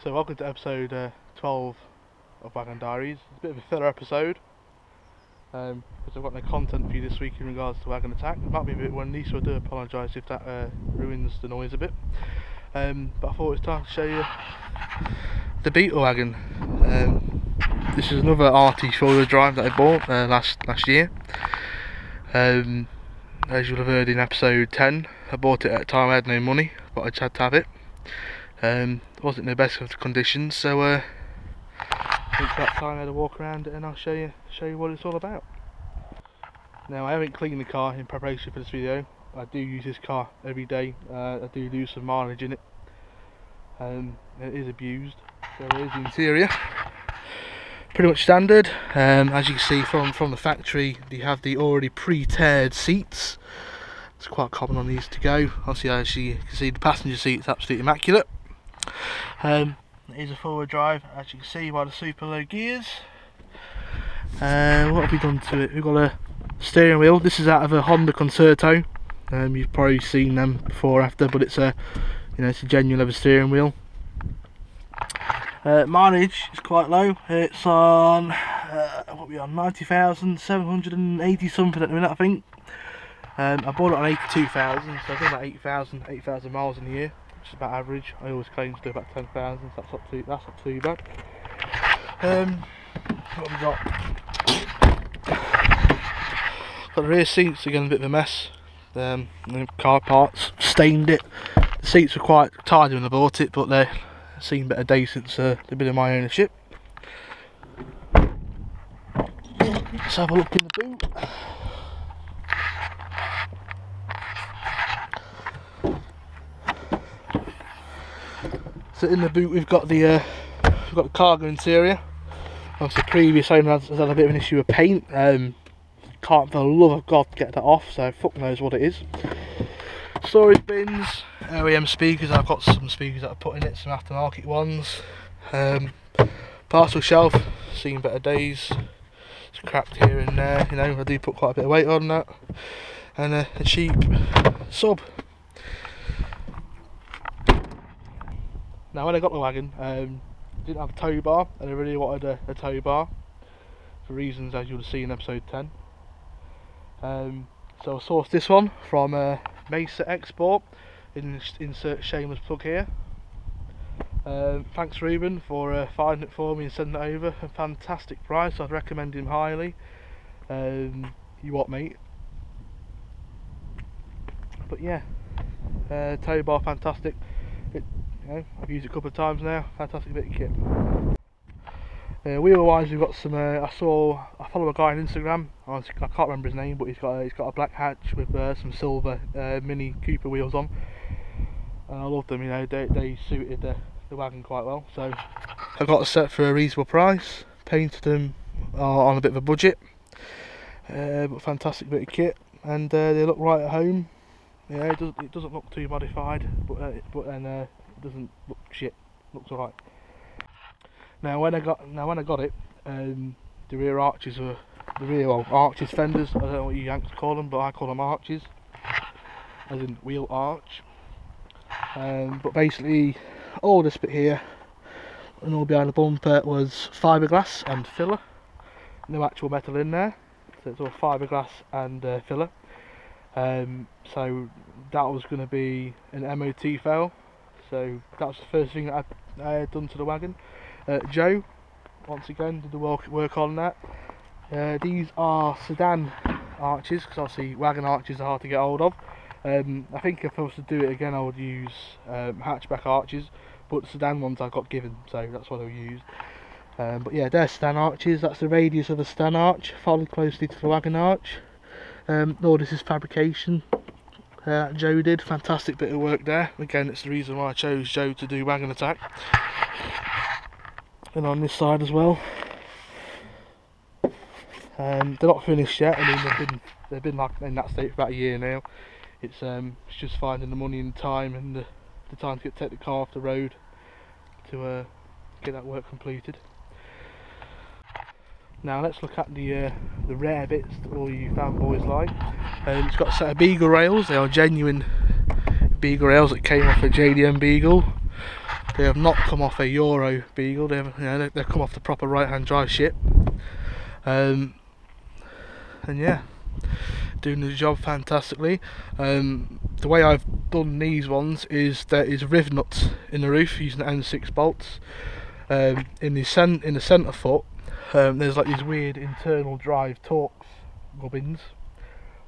So welcome to episode 12 of Wagon Diaries. It's a bit of a filler episode because I've got no content for you this week in regards to Wagon Attack. It might be a bit windy, so I do apologise if that ruins the noise a bit. But I thought it was time to show you the Beater Wagon. This is another RT four-wheel drive that I bought last year. As you'll have heard in episode 10, I bought it at a time I had no money, but I just had to have it. It wasn't in the best of conditions, so I think that time I had a walk around it and I'll show you what it's all about. Now, I haven't cleaned the car in preparation for this video. I do use this car every day. I do some mileage in it. It is abused. So there's the interior. Pretty much standard. As you can see from the factory, they have the already pre-teared seats. It's quite common on these to go. Obviously, as you can see, the passenger seat's absolutely immaculate. It is a four-wheel drive, as you can see by the super low gears. What have we done to it? We've got a steering wheel. This is out of a Honda Concerto. You've probably seen them before or after, but it's a it's a genuine leather steering wheel. Mileage is quite low. It's on what are we on? 90,780 something at the minute, I think. I bought it on 82,000, so I've done about 8,000 miles in a year, which is about average. I always claim to do about 10,000, so that's not too bad. What have we got? Got the rear seats, again a bit of a mess. Car parts stained it. The seats were quite tidy when I bought it, but they've seen better days since they've been in my ownership. Let's have a look in the boot. So in the boot we've got the cargo interior. Obviously the previous owner has had a bit of an issue with paint. Can't for the love of God get that off, so fuck knows what it is. Storage bins, OEM speakers. I've got some speakers that I put in it, some aftermarket ones. Parcel shelf, seen better days. It's cracked here and there, I do put quite a bit of weight on that. And a cheap sub. Now when I got the wagon, I didn't have a tow bar, and I really wanted a tow bar for reasons as you'll see in episode 10. So I sourced this one from Mesa Export. Insert shameless plug here. Thanks Ruben for finding it for me and sending it over. A fantastic price. I'd recommend him highly. You what, mate? But yeah, tow bar fantastic. I've used it a couple of times now. Fantastic bit of kit. Wheel wise, we've got some. I follow a guy on Instagram. I can't remember his name, but he's got a black hatch with some silver Mini Cooper wheels on, and I love them. They suited the wagon quite well. So I got a set for a reasonable price. Painted them on a bit of a budget, but fantastic bit of kit, and they look right at home. It doesn't look too modified, but then it doesn't look shit. Looks alright. Now when I got it, the rear arches were arches, fenders. I don't know what you Yanks call them, but I call them arches, as in wheel arch. But basically, all this bit here and all behind the bumper was fiberglass and filler. No actual metal in there, so it's all fiberglass and filler. So that was going to be an MOT fail. So that was the first thing that I had done to the wagon. Joe, once again, did the work on that. These are sedan arches, because obviously wagon arches are hard to get hold of. I think if I was to do it again, I would use hatchback arches, but the sedan ones I got given, so that's what I used. But yeah, they're sedan arches. That's the radius of a sedan arch, followed closely to the wagon arch. All this is fabrication. Joe did fantastic bit of work there. Again, it's the reason why I chose Joe to do Wagon Attack. And on this side as well, they're not finished yet. I mean, they've been like in that state for about a year now. It's just finding the money and time, and the time to take the car off the road to get that work completed. Now let's look at the rare bits that all you fanboys like. It's got a set of Beagle rails. They are genuine Beagle rails that came off a JDM Beagle. They have not come off a Euro Beagle. They have, they've come off the proper right-hand drive ship. And yeah, doing the job fantastically. The way I've done these ones is there is riv nuts in the roof using the N6 bolts. In the centre foot, there's like these weird internal drive Torx gubbins,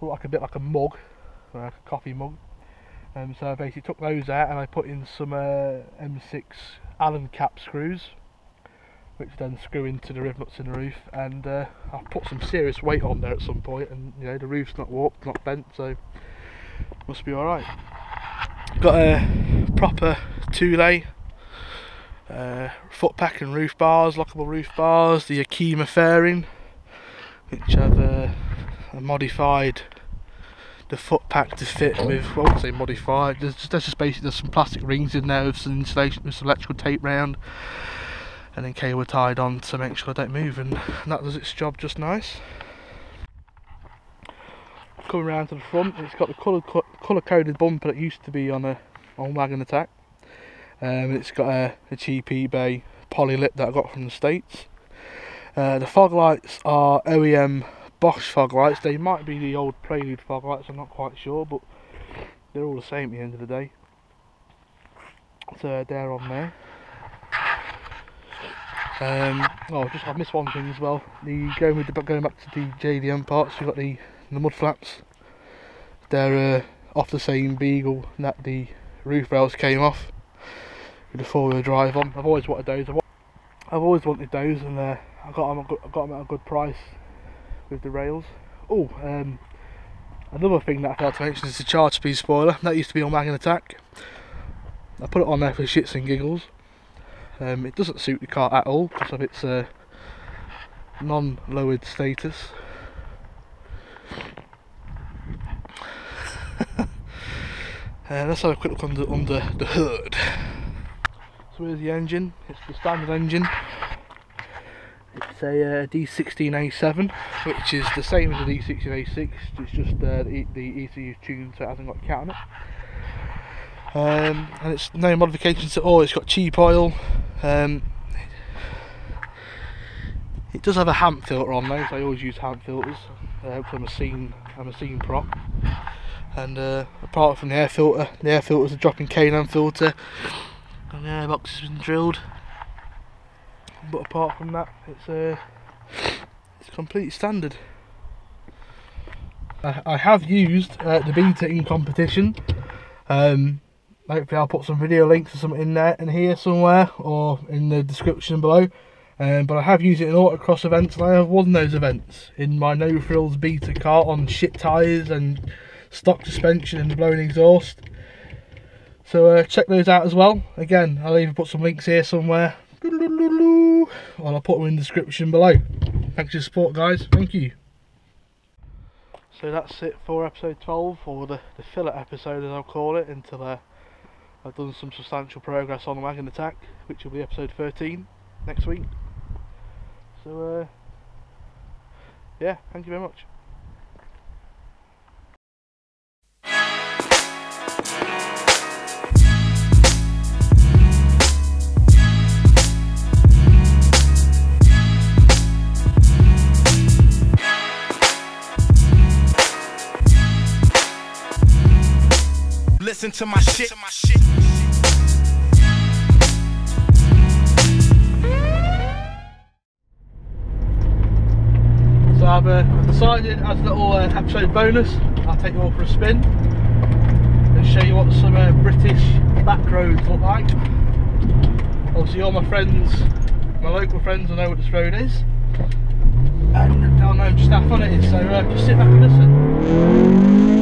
look like a bit like a mug, like a coffee mug. So I basically took those out and I put in some M6 Allen cap screws, which then screw into the riv nuts in the roof, and I put some serious weight on there at some point, and the roof's not warped, not bent, so must be alright. Got a proper two-lay foot pack and roof bars, lockable roof bars, the Akima fairing, which I've modified the foot pack to fit with, well, I won't say modified, there's just basically some plastic rings in there with some insulation, with some electrical tape round, and then cable tied on to make sure I don't move, and that does its job just nice. Coming round to the front, it's got the colour coded bumper that used to be on Wagon Attack. It's got a cheap eBay poly lip that I got from the States. The fog lights are OEM Bosch fog lights. They might be the old Prelude fog lights, I'm not quite sure, but they're all the same at the end of the day. So they're on there. I've missed one thing as well. Going back to the JDM parts, we've got the mud flaps. They're off the same Beagle that the roof rails came off with the 4-wheel drive on. I've always wanted those. I've always wanted those, and I got them at a good price with the rails. Oh, another thing that I failed to mention is the charge speed spoiler. That used to be on Wagon Attack. I put it on there for shits and giggles. It doesn't suit the car at all because of its non-lowered status. Let's have a quick look under the hood. So here's the engine. It's the standard engine. It's a D16A7, which is the same as the D16A6. It's just the ECU tune, so it hasn't got a cat on it. And it's no modifications at all. It's got cheap oil. It does have a HAMP filter on those. I always use HAMP filters because I'm a scene prop. And apart from the air filter's a drop-in K&N filter, and the airbox has been drilled. But apart from that, it's completely standard. I have used the Beater in competition. Hopefully I'll put some video links or something in there and here somewhere, or in the description below. But I have used it in autocross events, and I have won those events in my no frills Beater car on shit tyres and stock suspension and blown exhaust. So check those out as well. Again, I'll either put some links here somewhere, or I'll put them in the description below. Thanks for your support, guys. Thank you. So that's it for episode 12, or the filler episode as I'll call it, until I've done some substantial progress on the Wagon Attack, which will be episode 13 next week. So yeah, thank you very much. Listen to my shit. So I've decided, as a little episode bonus, I'll take you all for a spin and show you what some British back roads look like. Obviously all my friends, my local friends, will know what this road is, and they'll know just how fun it is, so just sit back and listen.